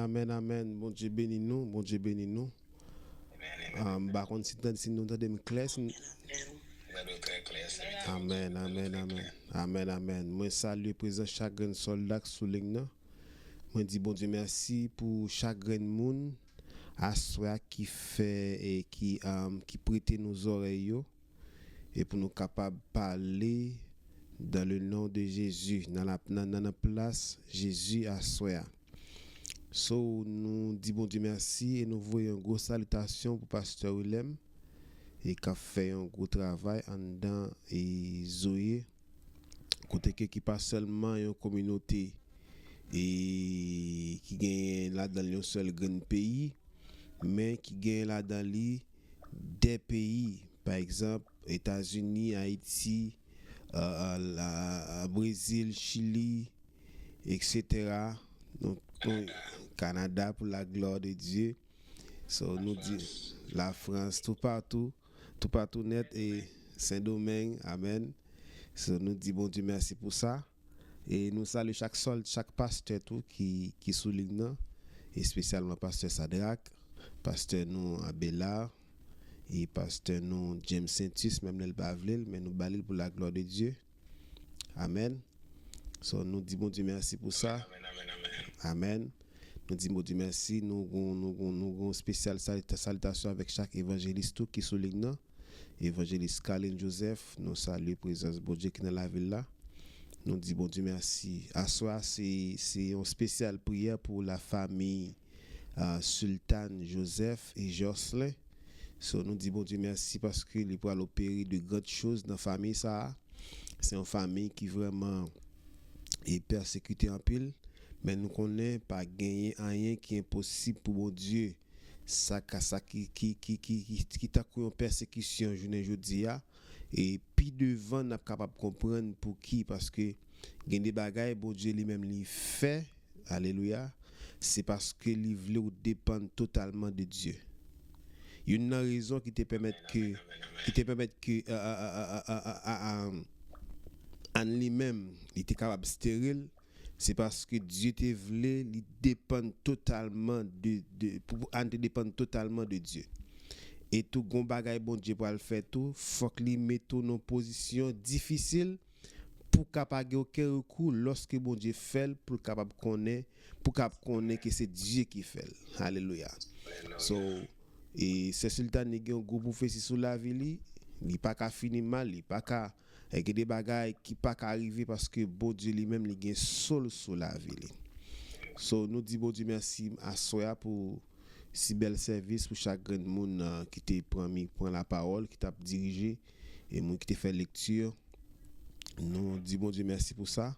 amen, amen. Bon Dieu bénis nous, bon Dieu bénis nous. Par contre, si nous entendons clair, amen, amen, amen. Amen, amen. Moi, salue présent chaque grand soldat sous ligne. Moi, dis bon Dieu merci pour chaque grand monde à soi qui fait et qui prête nos oreilles et pour nous capables de parler dans le nom de Jésus, dans la place Jésus à soi. So, nous disons bon Dieu merci et nous voyons une grosse salutation pour Pasteur Willem et qui a fait un gros travail en dedans et Zoé, côté qui pas seulement une communauté et qui gagne là dans un seul grand pays, mais qui gagne là dans des pays, par exemple États-Unis, Haïti, Brésil, Chili, etc. Donc, Canada pour la gloire de Dieu. So, nous dit la France, tout partout net et Saint-Domingue, amen. So, nous dit bon Dieu merci pour ça. Et nous saluons chaque pasteur tout qui souligne, et spécialement pasteur Sadrak, pasteur nous Abelard, et pasteur nous James Saintus, même le Bavlil, mais nous balil pour la gloire de Dieu. Amen. So, nous disons bon Dieu merci pour ça. Amen. Nous disons bon Dieu merci. Nous avons spécial salutation avec chaque évangéliste qui souligne. Évangéliste Colin Joseph, nous saluons présence de Dieu qui est dans la ville là. Nous disons bon Dieu merci. À soi, c'est une spéciale prière pour la famille Sultan Joseph et Jocelyn. So, nous disons bon Dieu merci parce qu'il peut opérer de grandes choses dans la famille ça. C'est une famille qui vraiment est persécutée en pile, mais nous connaissons pas gagner rien qui est impossible pour mon Dieu. Ça qui t'a une persécution jeudi et puis devant n'a capable de comprendre pour qui parce que gagne des bagailles bon Dieu lui-même lui fait. Alléluia. C'est parce que il veut dépendre totalement de Dieu. Il y a une raison qui te permet que en lui-même il était capable stérile, c'est parce que Dieu te voulait il dépend totalement dépendre totalement de Dieu. Et tout gon bagay bon Dieu pour le faire tout, faut qu'il mette nos position difficile pour capable aucun recours lorsque bon Dieu fait pour capable connaître que c'est Dieu qui fait. Alléluia. So et c'est sultan qui a un gros prophétie sur la vie, il pas qu'à finir mal, il pas qu'à avec des bagailles qui pas qu'à arriver parce que bon Dieu lui-même il gagne seul sur la vie. So nous dit bon Dieu merci à Soya pour si bel service pour chaque grand monde qui t'a prend la parole, qui t'a dirigé et moi qui t'a fait lecture. Nous dit bon Dieu merci pour ça.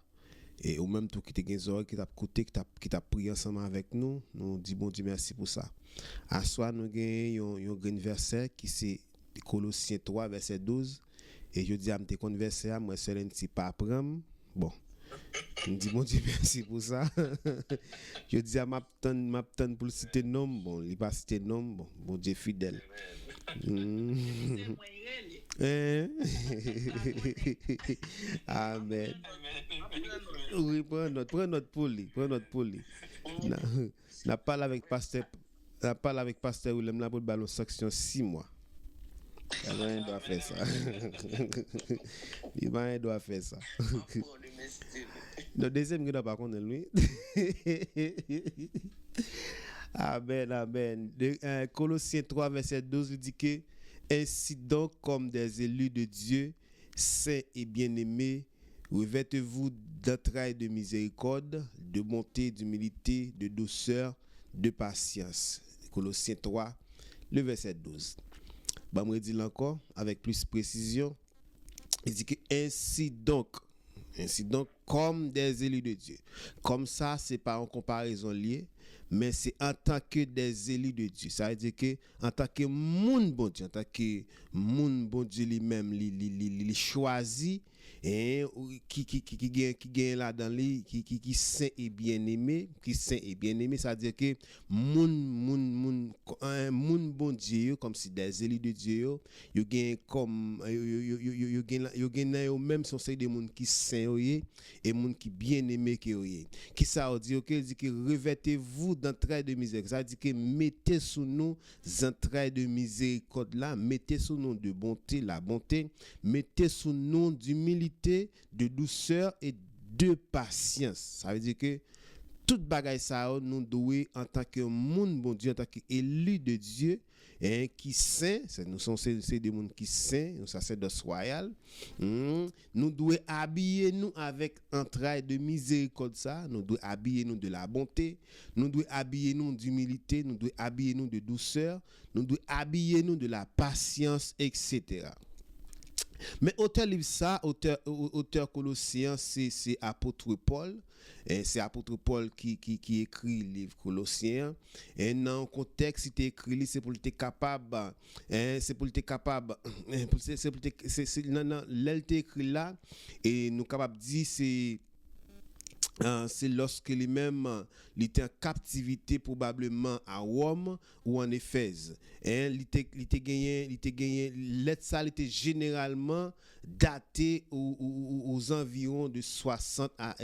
Et au même temps qui t'a gagné qui t'a écouté, qui t'a prié ensemble avec nous, nous dit bon Dieu merci pour ça. À soi nous gagnons un grand verset qui c'est Colossiens 3 verset 12 et je dis à me verset moi seul un petit pas prendre. Bon. Je dis bon Dieu merci pour ça. Je dis à m'attendre pour citer nom, bon, il pas citer nom, bon Dieu fidèle. Amen. Oui, prends notre pour lui. N'a parlé avec pasteur Willem là pour le ballon section 6 mois. Il doit faire ça. Il doit faire ça. Le deuxième qui n'a pas contre lui. Amen. Colossiens 3 verset 12 il dit que ainsi donc comme des élus de Dieu, saints et bien-aimés, revêtez-vous d'entrailles de miséricorde, de bonté, d'humilité, de douceur, de patience. Colossiens 3, le verset 12. Bah, moi dis encore avec plus précision. Il dit que ainsi donc comme des élus de Dieu. Comme ça, c'est pas en comparaison liée, mais c'est en tant que des élus de Dieu. Ça veut dire que en tant que moun bon Dieu, en tant que moun bon Dieu lui-même, il choisit et qui gagne là dans lui qui saint et bien-aimé, ça veut dire que un moun bon Dieu comme si des élus de Dieu yo gagne comme yo gagne même son c'est des monde qui saint et monde qui bien-aimé qui ça veut dire que dit que revêtez-vous d'entrailles de miséricorde, ça veut dire que mettez sous nous entrailles de miséricorde là, mettez sous nous de bonté, la bonté, mettez sous nous d'humilité, de douceur et de patience. Ça veut dire que toute bagaille ça nous doit en tant que monde bon Dieu, en tant qu'élu de Dieu qui saint, nous sommes c'est des monde qui saint, nous sacerdoce royal, nous devons habiller nous avec entrailles de miséricorde ça, nous devons habiller nous de la bonté, nous devons habiller nous d'humilité, nous devons habiller nous de douceur, nous devons habiller nous de la patience, etc. Mais auteur livre ça, auteur Colossiens, c'est apôtre Paul. Et c'est apôtre Paul qui écrit le livre Colossiens. Et dans le contexte, il écrit, c'est pour être capable, c'est pour être capable, l'elle écrit là, et nous capable de dire c'est lorsque lui-même il était en captivité probablement à Rome ou en Éphèse. Il était gagné lettre ça était généralement daté aux environs de 60 à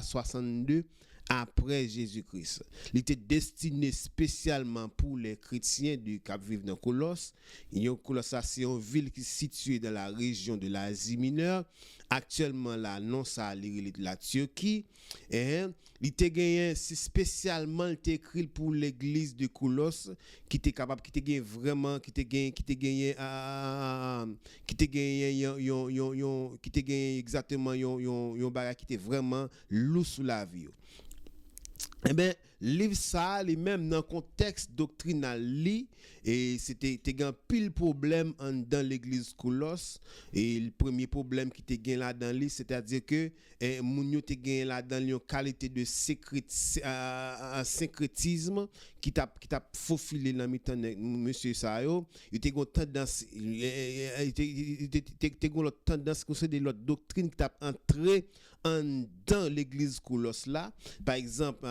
62 après Jésus-Christ. Il était destiné spécialement pour les chrétiens qui vivent dans Colosse. Colosse, c'est une ville qui est située dans la région de l'Asie mineure. Actuellement, là, non, ça la Turquie. Il était gagné, c'est spécialement écrit pour l'église de Colosse, qui était capable, qui était gagné vraiment, qui était gagné exactement, yon bagage qui était vraiment loup sous la vie. Eh bien, livre ça, les même dans le contexte doctrinal, et c'était un pile problème dans l'église Colosse. Et le premier problème qui était gagné là-dedans, c'est-à-dire que moun yo te gagné là-dedans une qualité de syncrétisme qui t'a faufilé dans mi-temps monsieur Sayo. Il était une tendance, tendance que c'est de l'autre doctrine qui t'a entré dans l'église Colosse là. Par exemple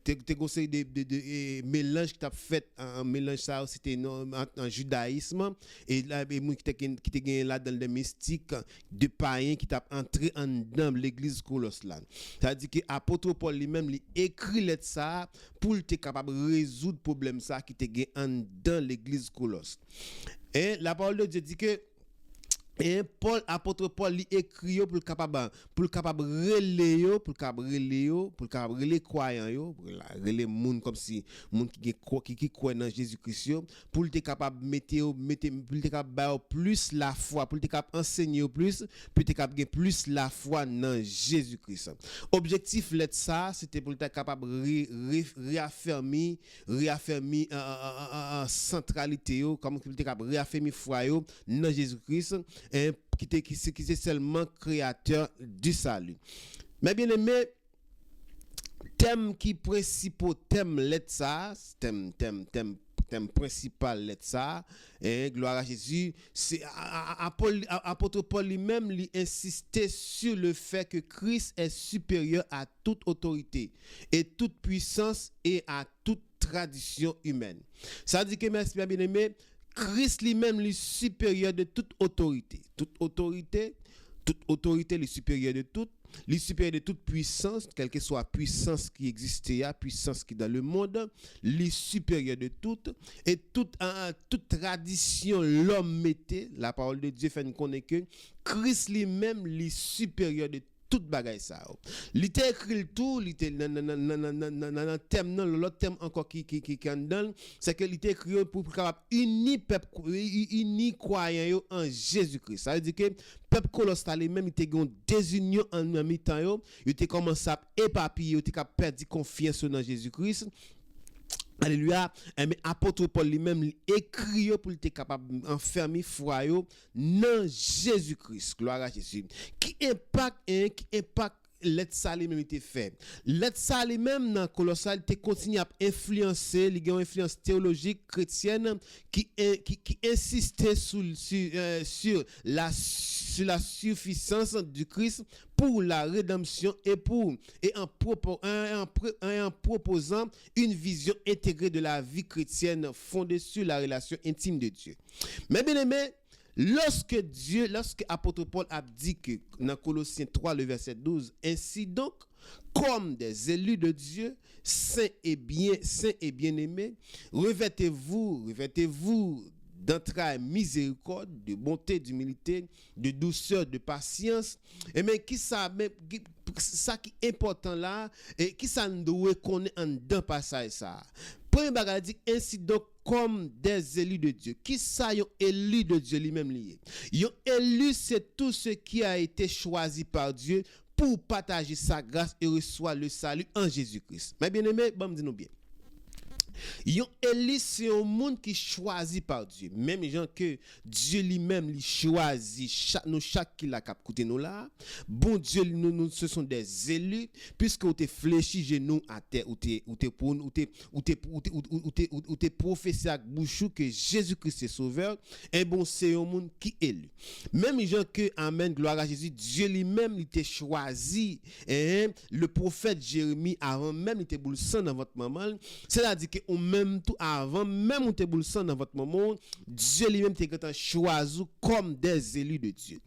te conseil de mélange qui t'a fait un mélange ça c'était en judaïsme et là qui te gagné là dans les mystiques de païens qui t'a entré dans l'église Colosse là. Ça dit que apôtre Paul lui-même il écrit lettre ça pour être capable de résoudre problème ça qui te gagné dans l'église Colosse. Et la parole de Dieu dit que et apôtre Paul lui écrit pour capable relayer pour les croyants yo pour les monde comme si monde qui croit dans Jésus-Christ pour être capable mettre pour être capable plus la foi pour être capable enseigner plus pour être capable plus la foi dans Jésus-Christ. Objectif lettre ça c'était pour être capable réaffirmer centralité comme pour être capable réaffirmer foi dans Jésus-Christ qui est seulement créateur du salut. Mais bien aimé, thème qui principal thème lettre ça, thème principal lettre ça, gloire à Jésus, c'est apôtre Paul lui-même lui insistait sur le fait que Christ est supérieur à toute autorité et toute puissance et à toute tradition humaine. Ça dit que merci bien aimé, Christ lui-même est supérieur de toute autorité. Toute autorité est supérieure de toute. Il est supérieur de toute puissance, quelle que soit la puissance qui existait, la puissance qui est dans le monde. Il est supérieur de toute. Et toute tradition, l'homme mettait, la parole de Dieu fait nous connaître que Christ lui-même est supérieur de toute bagaille ça. Il était écrit tout, il était dans thème l'autre thème encore qui donne, c'est que il était écrit pour capable uni peuple uni croyant en Jésus-Christ. Ça veut dire que peuple Colosse même il était une désunion en même temps il était commencé à éparpiller, il était capable perdre confiance dans Jésus-Christ. Alléluia. Mais apôtre Paul lui-même écrit pour être capable d'enfermer foi dans Jésus-Christ. Gloire à Jésus. Qui impact let ça lui même était fait. Let ça lui même dans Colossal te continue à influencer, il y a une influence théologique chrétienne qui insistait sur la suffisance du Christ pour la rédemption et en proposant une vision intégrée de la vie chrétienne fondée sur la relation intime de Dieu. Mais bien aimé, lorsque apôtre Paul a dit que dans Colossiens 3 le verset 12, ainsi donc comme des élus de Dieu, saints et bien-aimés, revêtez-vous d'entrailles miséricorde, de bonté, d'humilité, de douceur, de patience. Et mais ça qui est important là, et qui ça nous doit connaître en d'un passage ça. Premier bagage dit ainsi donc comme des élus de Dieu. Qui ça yon élu de Dieu lui-même lié? Yon élu c'est tout ce qui a été choisi par Dieu pour partager sa grâce et recevoir le salut en Jésus-Christ. Mais bien aimé, bon dis-nous bien. Yon élu c'est un monde qui choisi par Dieu, même gens que Dieu lui-même lui choisit chaque qui l'a cap côté nous là. Bon Dieu nous ce sont des élus puisque ou te fléchi genou à terre ou te prophétie avec bouche que Jésus-Christ est sauveur, et bon c'est un monde qui élu. Même gens que amen gloire à Jésus, Dieu lui-même il t'a choisi, le prophète Jérémie avant même il était boule sang dans votre maman, c'est-à-dire que ou même tout avant même ou te boule sang dans votre maman, Dieu lui-même t'a choisi comme des élus de Dieu.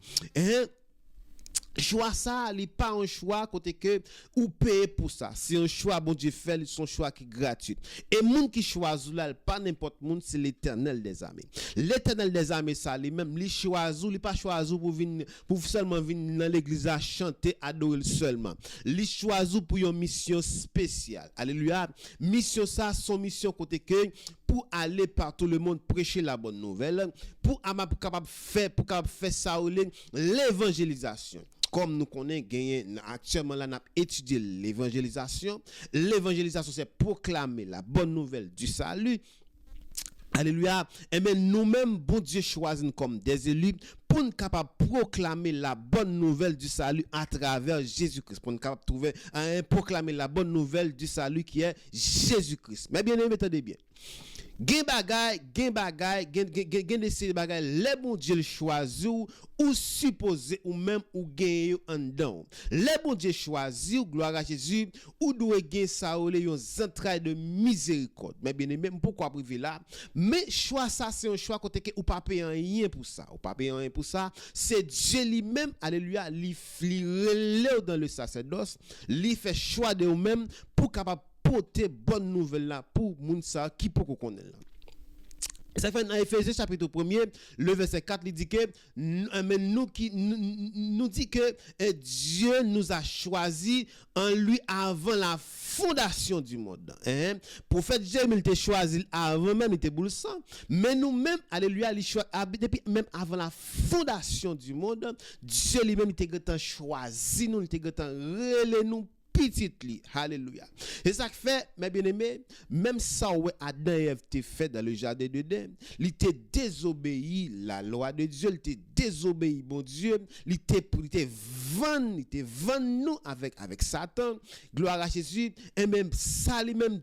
Choix ça, n'est pas un choix côté que ou payer pour ça. C'est un choix bon Dieu fait, son choix qui est gratuit. Et monde qui choisit là, pas n'importe monde, c'est l'Éternel des armées. L'Éternel des armées ça lui-même, il choisit, il pas choisi pour seulement venir dans l'église à chanter, adorer seulement. Il choisit pour une mission spéciale. Alléluia. Mission ça, son mission côté que pour aller par tout le monde prêcher la bonne nouvelle, pour capable faire ça l'évangélisation. Comme nous connaissons actuellement là, nous étudié l'évangélisation. L'évangélisation, c'est proclamer la bonne nouvelle du salut. Alléluia. Et bien nous-mêmes, bon Dieu choisit comme des élus pour nous capable proclamer la bonne nouvelle du salut à travers Jésus-Christ. Pour nous capable proclamer la bonne nouvelle du salut qui est Jésus-Christ. Mais bien aimé, attendez bien. Gen bagay, de ces bagay, les bon Dieu choisi ou supposé ou même ou gen en dedans. Les bon Dieu choisi ou gloire à Jésus ou doit gen ça ou les entrailles de miséricorde. Mais bien aimé, pourquoi privé là? Mais choix ça c'est un choix côté que ou pas payer rien pour ça. Ou pas payer rien pour ça, c'est Dieu lui-même, alléluia, li relève dans le sacerdoce, li fait choix de vous-même pour capable porter bonne nouvelle là pour moun sa qui peut connaître là. Ça fait dans Éphésiens chapitre 1er, le verset 4 il dit que nous dit que Dieu nous a choisi en lui avant la fondation du monde. Prophète Jérémie était choisi avant même il était boule sang, mais nous-mêmes alléluia depuis même avant la fondation du monde, Dieu lui-même était choisi nous, il était relé nous petite li, alléluia. Et ça fait, mes bien-aimés, même ça ouais Adam et Ève t'es fait dans le jardin d'Éden, il t'a désobéi la loi de Dieu, il t'a désobéi bon Dieu, il t'a vendu nous avec Satan, gloire à Jésus, et même ça lui-même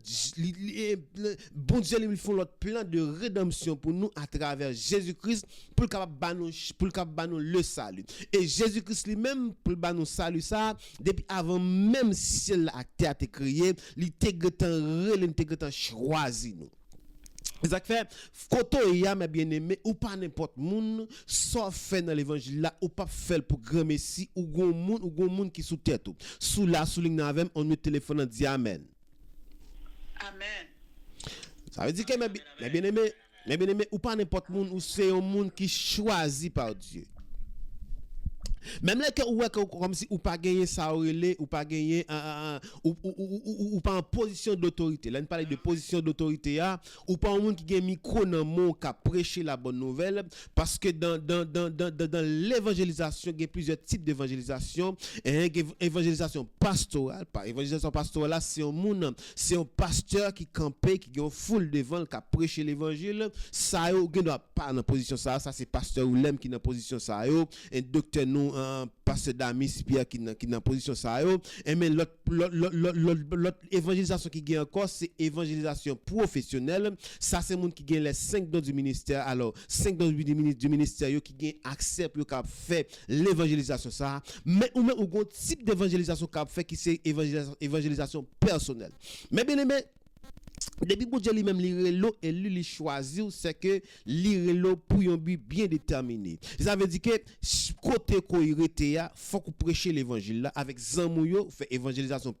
bon Dieu lui font l'autre plan de rédemption pour nous à travers Jésus-Christ pour capable nous le salut. Et Jésus-Christ lui-même pour nous salut ça depuis avant même si la terre a été créée, il t'est choisi nous. Ça fait koto ya mes bien-aimés ou pas n'importe monde sauf fait dans l'évangile là ou pas fait pour grand messie ou gon monde qui sous tête sous la souligne avec on nous téléphone dit amen. Amen. Ça veut dire que mes bien-aimés ou pas n'importe monde ou c'est un monde qui choisi par Dieu. Même là que ou comme si ou pas gagner ça ou pas gagner ou pas en position d'autorité. Là on parle de position d'autorité ou pas un monde qui gagne micro dans mon qui prêcher la bonne nouvelle parce que dans l'évangélisation il y a plusieurs types d'évangélisation et évangélisation pastorale. Par évangélisation pastorale là c'est un pasteur qui campait qui a une foule devant qui a prêché l'évangile ça yo doit pas dans position ça c'est pasteur ou l'aime qui dans position ça yo un docteur nous pasteur Damis Pierre qui dans position ça yo, et mais l'autre évangélisation qui gagne encore c'est évangélisation professionnelle. Ça c'est monde qui gagne les 5 dons du ministère. Alors 5 dons du ministère yo qui gagne accès pour cap faire l'évangélisation ça, mais ou même un type d'évangélisation cap fait qui c'est évangélisation personnelle. Mais bien aimé, depuis bon Dieu lui-même l'irelo et lui choisir c'est que l'irelo pour un but bien déterminé. Ça veut dire que côté ko irete ya faut qu'on prêcher l'évangile là avec zanmouyo fait évangélisation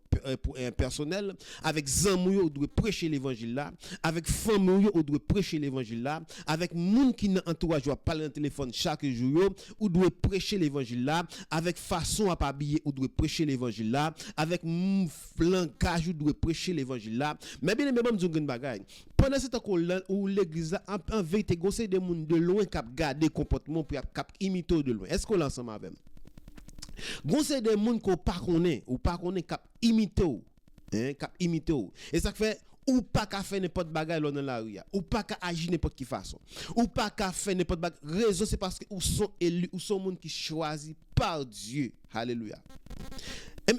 personnelle, avec zanmouyo doit prêcher l'évangile là, avec famille ou doit prêcher l'évangile là, avec moun qui dans entourage doit parler dans téléphone chaque jour ou doit prêcher l'évangile là, avec façon à habiller ou doit prêcher l'évangile là, avec langage ou doit prêcher l'évangile là. Mais bien même pendant ce temps où l'église en vérité conseille des monde de loin cap garder comportement pour cap imiter de loin. Est-ce qu'on l'ensemble avec conseille des monde qu'on pas connaît ou pas connaît cap imiter cap imiter et ça fait ou pas qu'à faire n'importe bagaille dans la rue ou pas qu'à agir n'importe qui façon ou pas qu'à faire n'importe bagaille raison c'est parce que ou sont élus ou sont monde qui choisi par Dieu. Alléluia.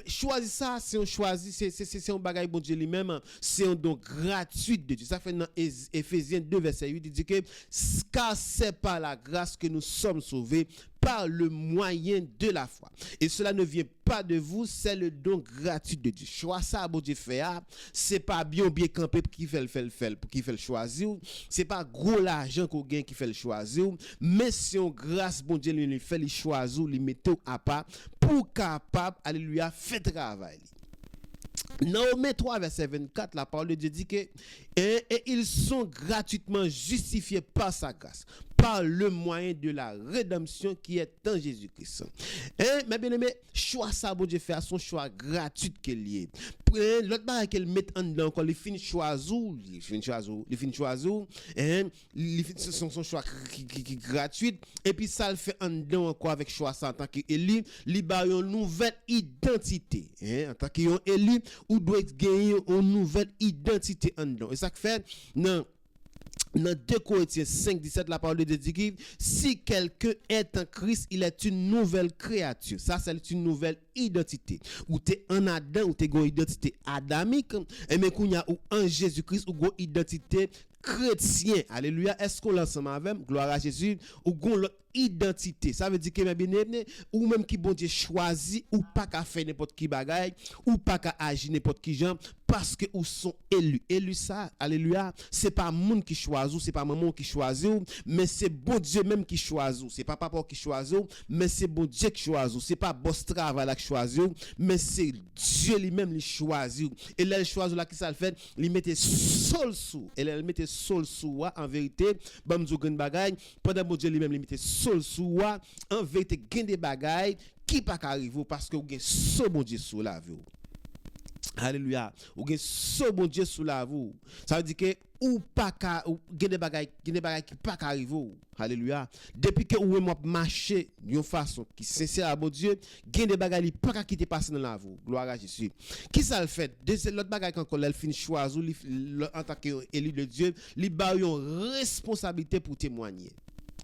Choisir ça, c'est un choisi, c'est un bagage bon Dieu lui-même, c'est un don gratuit de Dieu. Ça fait dans Éphésiens 2 verset 8, il dit que car c'est par la grâce que nous sommes sauvés par le moyen de la foi. Et cela ne vient pas de vous, c'est le don gratuit de Dieu. Choix ça bon Dieu fait, c'est pas bien campé qui fait le choisir, c'est pas gros l'argent qu'on gagne qui fait le choisir, mais c'est une grâce bon Dieu lui fait le choisir, lui mettre à part pour capable alléluia fait travail. Naomi 3 verset 24 la parole de Dieu dit que et ils sont gratuitement justifiés par sa grâce par le moyen de la rédemption qui est en Jésus-Christ. Mais bien aimé, choix ça bon Dieu fait son choix gratuit qu'elle est. L'autre bagage qu'elle met en dedans quand il finit choisir, son choix qui gratuit et puis ça le fait en dedans encore avec choix ça en tant qu'élu, il a une nouvelle identité, en tant qu'élu ou doit gagner une nouvelle identité en dedans. Et ça fait non. Dans 2 Corinthiens 5, 17, la parole de Dieu dit que si quelqu'un est en Christ, il est une nouvelle créature. Ça, c'est une nouvelle identité. Ou tu es en Adam, ou tu as une identité adamique, et mais qu'on y a ou en Jésus-Christ, ou une identité chrétien. Alléluia. Est-ce qu'on l'ensemble avec? Gloire à Jésus. Ou gon identité. Ça veut dire que mes bien-aimés, ou même qui bon Dieu choisit, ou pas qu'à faire n'importe qui bagaille, ou pas qu'à agir n'importe qui genre, parce que ou sont élus. Élus ça, alléluia, c'est pas monde qui choisit, c'est pas maman qui choisit, mais c'est bon Dieu même qui choisit. C'est pas papa qui choisit, mais c'est bon Dieu qui choisit. C'est pas boss travail qui choisit, mais c'est Dieu lui-même qui choisit. Et là, il choisit là qui ça le fait, il mettait sol sous. Et là, il mettait sol sous en vérité, bam zo gen bagaille, pendant bon Dieu lui-même il mettait sol sous en vérité gen des bagaille qui pas arriver parce que ou gen so bon Dieu sous la vie. Alléluia. Ou gen so bon Dieu sous la vie. Ça veut dire que ou pas ka gen des bagaille qui pas arriver. Alléluia. Depuis que ou m'a marcher d'une façon qui sincère à bon Dieu, gen des bagaille pas quitter passer dans la vie. Gloire à Jésus. Qui ça le fait? L'autre bagaille quand elle finit choisir en tant qu'élu de Dieu, li ba yon responsabilité pour témoigner.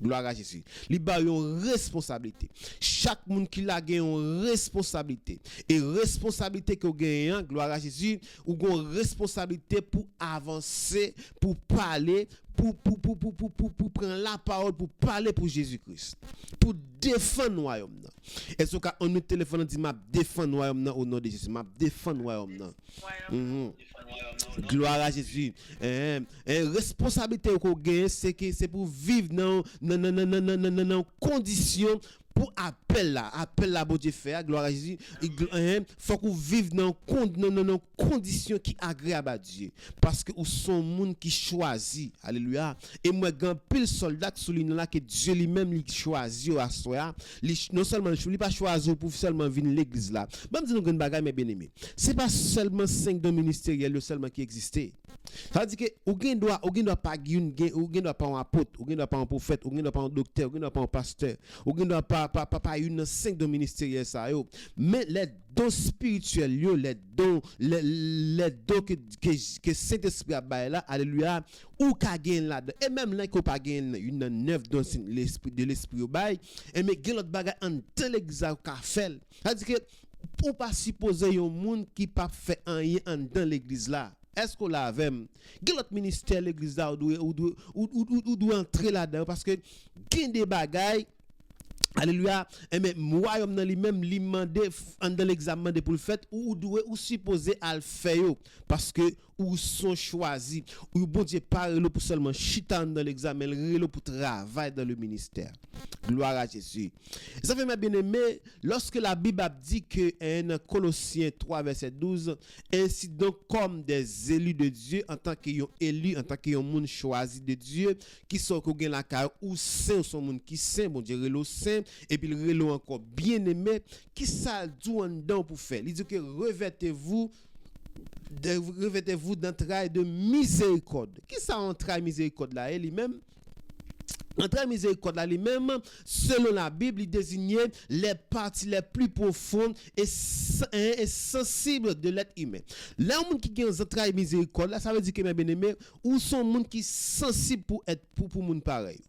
Gloire à Jésus. Li ba yon responsabilité. Chaque monde qui la gagne une responsabilité. Et responsabilité que gagne, gloire à Jésus, ou gon responsabilité pour avancer, pour parler, pour prendre la parole, pour parler pour Jésus-Christ. Pour défendre le royaume. Et ce cas, on nous téléphone dit m'a défendre le royaume au nom de Jésus. M'a défendre le royaume. Gloire à Jésus. Responsabilité qu'on gagne, c'est que c'est pour vivre dans conditions pour appel là bon Dieu fait gloire à Jésus. Faut qu'on vive dans conditions qui agréables à Dieu parce que ou sont monde qui choisit. Alléluia. Et moi grand pile soldat souligne là que Dieu lui-même lui choisit à soi. Non seulement il pas choisi pour seulement venir l'église là. Même si nous grand bagaille mes bien-aimés. C'est pas seulement 5 dons ministériels seulement qui existaient. Ça veut dire que ou doit pas doit pas un apôtre, ou doit pas un prophète, ou doit pas un docteur, ou doit pas un pasteur, ou doit pas une 5 dons ministériels ça yo. Mais les dons spirituels yo, les dons que Saint-Esprit a baillé là, alléluia, ou ka gagne là. Et même là qu'on pas gagne une 9 dons de l'esprit au bail, et mais gagne l'autre bagage en tel exact qu'a fait. Ça veut dire que pour pas supposer un monde qui pas fait rien dans l'église là. Est-ce qu'on l'a même? Quel autre ministère l'église là ou doit entrer là-dedans parce que gagne des bagailles. Alléluia. Et mais royaume dans lui-même lui mandé dans l'examen de pour le fait ou doit ou supposé à le faire parce que ou sont choisis ou bon Dieu pas pour seulement chitan dans l'examen, il pour travailler dans le ministère. Gloire à Jésus. Ça fait mes bien-aimés, lorsque la Bible dit que en Colossiens 3 verset 12, ainsi donc comme des élus de Dieu en tant qu'ils ont élus, en tant qu'ils ont monde choisi de Dieu, qui sont qu'on gagne la carrière ou saint son monde qui saint, bon Dieu relo saint et puis le relo encore bien-aimé, qui ça dit en dedans pour faire. Il dit que revêtez-vous d'un travail de miséricorde. Qui ça un travail miséricorde là lui-même? Un travail miséricorde là lui-même, selon la Bible, il désignait les parties les plus profondes et sensibles de l'être humain. Là, un monde qui a un travail miséricorde là, ça veut dire que mes bien-aimés, ou sont monde qui sensible pour être pour monde pareil.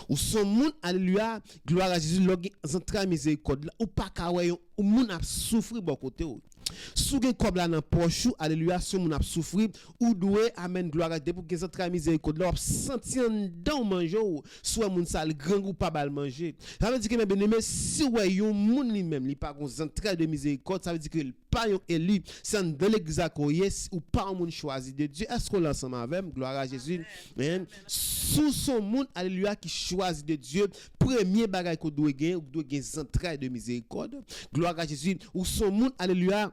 Ou son monde, alléluia, gloire à Jésus, un travail miséricorde là, ou pas kawaii, ou monde a souffrir bon côté ou. Sou gen kob la nan poche, alléluia, son moun ap souffrir ou doué amen gloire à Dieu pour que ça travail miséricorde là senti en dans manger ou soit moun sal grand ou pas bal manger. Ça veut dire que mes bien-aimés si ouais yon moun li même li pas gon travail de miséricorde, ça veut dire que pas yon élu, c'est dans l'église ou pas un moun choisi de Dieu. Est-ce qu'on l'ensemble avec gloire à Jésus? Amen. Sous son moun alléluia qui choisit de Dieu, premier bagage qu'on doit gagner, ou doit gagner un travail de miséricorde. Gloire à Jésus. Ou son moun alléluia.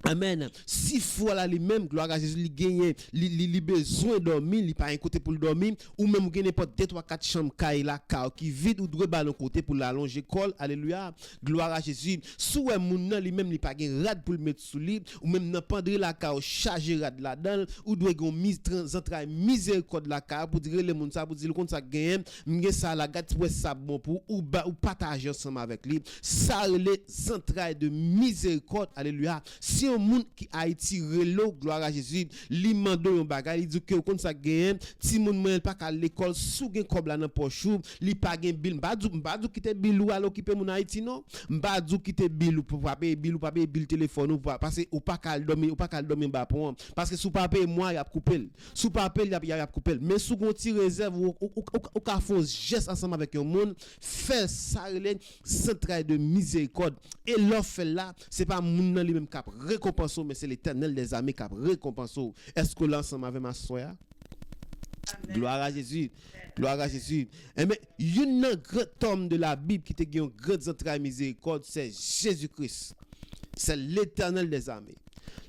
Amen. Si fois là lui-même gloire à Jésus, il gagne li besoin dormir, il pas un côté pour le dormir ou même gagner pas 2 3 4 chambres caille là qui vide ou droit ballon côté pour l'allonger col. Alléluia. Gloire à Jésus. Sou moun nan lui-même il pas gagne rad pour le mettre sous lit ou même nan pendre la caille charger rad là-dedans ou doit gon mise travail miséricorde la caille pour dire les moun ça pour dire comme ça gagne m'gè ça la gâte ouais ça bon pour ou partager ensemble avec lui. Ça les travail de miséricorde. Alléluia. Si un monde qui Haïti relo gloire à Jésus li mando yon bagay il dit que kon ça gagne ti moun mwen pas à l'école sou gen kob la nan pochou li pa gen bil m'badou kite bil ou al occuper mon Haïti non m'badou kite bil ou pour pas payer bil ou pas payer bil téléphone ou parce que ou pas ka dormir ba pour parce que sou pas payer moi y a couper sou pas payer y a couper mais sou gon ti réserve ou ka fon geste ensemble avec un monde fait ça central de miséricorde et l'offre là c'est pas moun nan li même cap récompense mais c'est l'Éternel des armées qui récompense. Est-ce que l'ensemble avec ma soeur? Gloire à Jésus. Gloire à Jésus. Mais il y a un grand homme de la Bible qui te gagne un grand travail miséricorde, c'est Jésus-Christ. C'est l'Éternel des armées.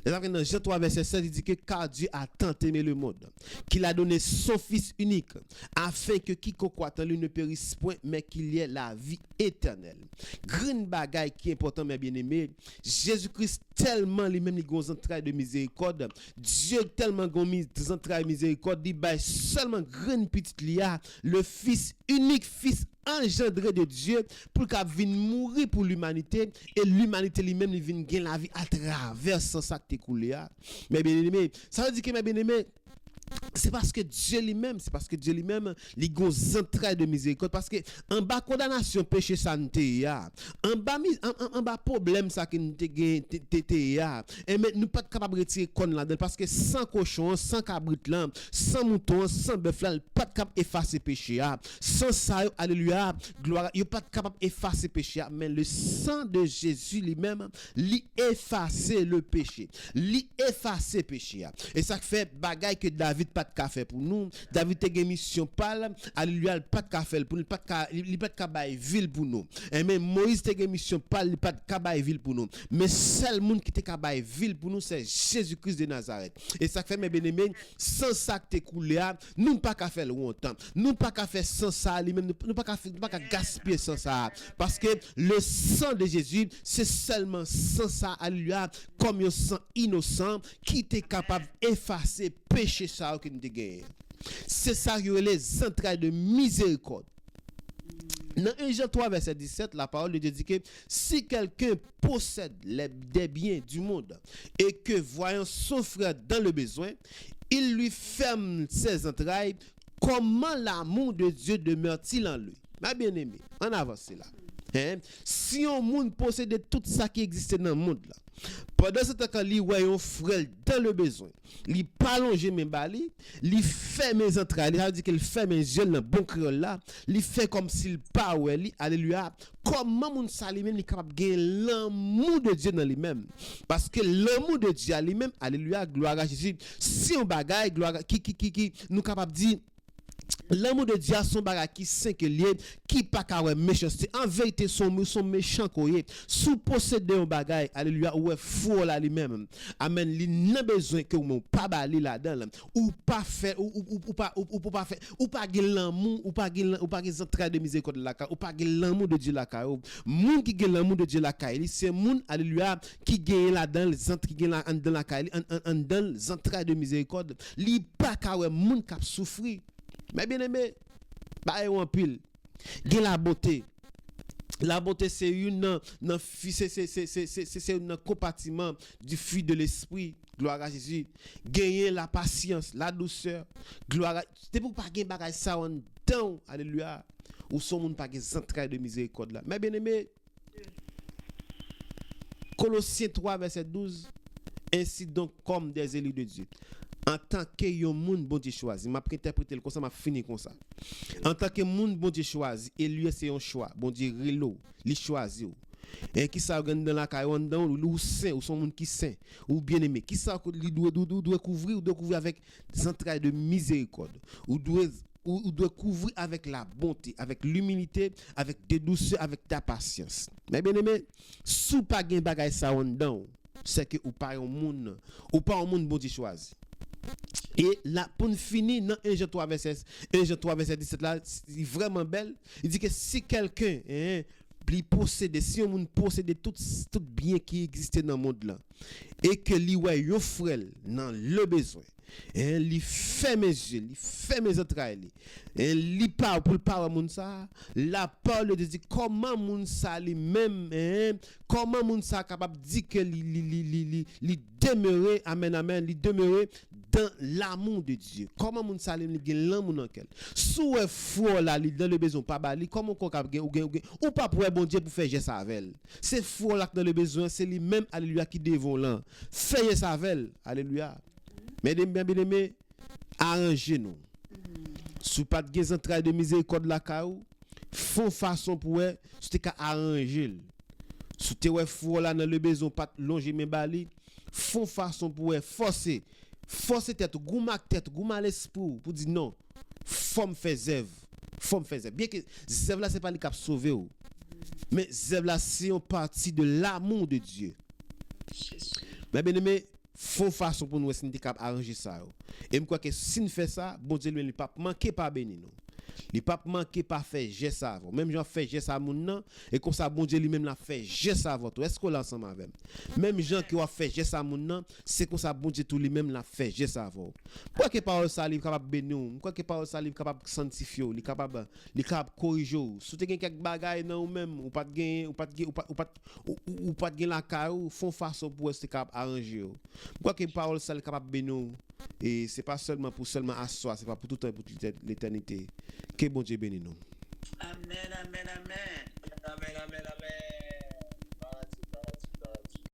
Dans Jean 3 verset 7 il dit que car Dieu a tant aimé le monde qu'il a donné son fils unique afin que quiconque croit en lui ne périsse point mais qu'il y ait la vie éternelle. Green bagaille qui est important mes bien-aimés, Jésus-Christ tellement lui-même il gon travail de miséricorde, Dieu tellement gon travail de miséricorde, il bail seulement grande petite lia le fils unique fils engendré de Dieu pour qu'il vienne mourir pour l'humanité et l'humanité lui-même il vienne gagner la vie à travers ça qui t'écoulé. Mais bien aimé, ça veut dire que mes bien-aimés c'est parce que Dieu lui-même, il gros entrailles de miséricorde parce que en bas condamnation péché santé ya, en bas problème ça que nous te ya, et mais nous pas capable retirer con là parce que sans cochon, sans cabrit là, sans mouton, sans bœuf là, pas capable effacer péché ya. Sans ça alléluia, gloire, il pas capable effacer péché ya, mais le sang de Jésus lui-même lui effacer le péché, lui effacer péché ya. Et ça fait bagaille que David pas de café pour nous. David te gen mission pal, alléluia, il pas de café pour nous, il pas de cabay ville pour nous. Et même Moïse te gen mission pal, il pas de cabay ville pour nous. Mais seul monde qui te cabay ville pour nous c'est Jésus-Christ de Nazareth. Et ça fait mes bien-aimés, sans ça que te coulé, nous pas qu'à faire longtemps. Nous pas qu'à faire sans ça, lui-même nous pas qu'à gaspiller sans ça parce que le sang de Jésus, c'est seulement sans ça, alléluia, comme un sang innocent qui est capable d'effacer péché ça que nous avons gagné. C'est ça qui est les entrailles de miséricorde. Dans 1 Jean 3, verset 17, la parole de Dieu dit que si quelqu'un possède des biens du monde et que voyant son frère dans le besoin, il lui ferme ses entrailles, comment l'amour de Dieu demeure-t-il en lui? Ma bien-aimée, on avance là. Si on monde possède tout ça qui existe dans le monde là, pendant ce temps quand il voit un frère dans le besoin, il pas longer mes bali, il fait mes entrailles, il a dit qu'il fait mes yeux dans bon créole là, il fait comme s'il pas ouais, alléluia. Comment mon sali même est capable de gagner l'amour de Dieu dans lui-même, parce que l'amour de Dieu à lui-même, alléluia, gloire à Jésus. Si on bagaille gloire qui nous capable dire l'amour de Dieu a son bagage qui saint que lié qui pas ka méchanceté en vérité son méchant koye sous posséder un bagage alléluia ou fou là lui-même amen li n'a besoin que ou pas bali là-dedans ou pas faire ou pas faire ou pas gagner l'amour ou pas gagner entrailles de miséricorde là ou pas gagner l'amour de Dieu là moun qui gagne l'amour de Dieu là c'est moun alléluia qui gagne là-dedans les entrailles qui gagne dans la dans les entrailles de miséricorde li pas ka moun qui souffrir. Mais bien aimé, bah en pile. Gen la beauté. La beauté c'est une c'est un compartiment du fruit de l'esprit. Gloire à Jésus. Gagner la patience, la douceur. Gloire à c'est pour pas gagner bagage ça en temps. Alléluia. Ou son monde pas gagner entrailles de miséricorde là. Mais bien aimé, Colossiens 3 verset 12. Ainsi donc comme des élus de Dieu. En tant que yon moun bon Dieu choisi, m'a interprété comme ça, m'a fini comme ça. En tant que moun bon Dieu choisi, et lui c'est un choix, bon Dieu relo, li choisi ou. Et qui ça gagne dans la caille ou saint ou son monde qui saint ou bien-aimé, qui ça li doit couvrir avec des entrailles de miséricorde, ou doit couvrir avec la bonté, avec l'humilité, avec des douceurs, avec ta patience. Mais bien-aimé, sous pas gen bagay ça on dedans, c'est que ou pas un monde bon Dieu choisi. Et là, pour finir, dans 1 Jean 3 verset 17, là, c'est vraiment belle. Il dit que si quelqu'un possède, si on possède tout bien qui existe dans le monde là, et que lui ouais yo frère dans le besoin, et lui fait mes yeux, lui fait mes entrailles, et lui parle pour parler moun ça, la parole de Dieu comment moun ça lui même, comment moun ça capable dire que lui demeurer, amen, lui demeurer dans l'amour de Dieu. Comment moun ça lui gagne l'amour dans quel. Sous fou là dans le besoin pas bali, comment qu'on capable ou pas pour bon Dieu pour faire geste avec. C'est fou là dans le besoin, c'est lui même alléluia qui devant là. Faire geste avec, alléluia. Mais bien-aimés, arrangez-nous. Sous pas de gain entrailles de miséricorde la caou, font façon pour c'était qu'à arranger. Sous te fou là dans le besoin pas longer mes bali, font façon pour forcer tête, gouma l'esprit pour dire non. Forme fait zève. Bien que zève là c'est pas le cap sauver ou. Mais zève là c'est une partie de l'amour de Dieu. Mais bien-aimé, font façon pour nous essayer de arranger ça. Et je crois que si nous faisons ça, bon Dieu lui pas manquer pas bénir nous. Il pas manquer pas faire geste avant. Même j'en fais geste à mon nom et comme ça bon Dieu lui-même l'a fait geste avant. Est-ce qu'on l'ensemble avec même gens qui ont fait geste à mon nom, c'est comme ça bon Dieu tout lui-même l'a fait geste avant. Quoi que parole ça livre capable bénir, quoi que parole ça livre capable sanctifier, il capable corriger. Si tu as quelques bagages non ou même ou pas de gain ou pas de gain la caillou, font façon pour être capable arranger. Quoi que parole ça capable bénir. Et c'est pas seulement à soi, c'est pas pour tout le temps, pour l'éternité. Que bon Dieu bénisse nous. Amen, amen, amen.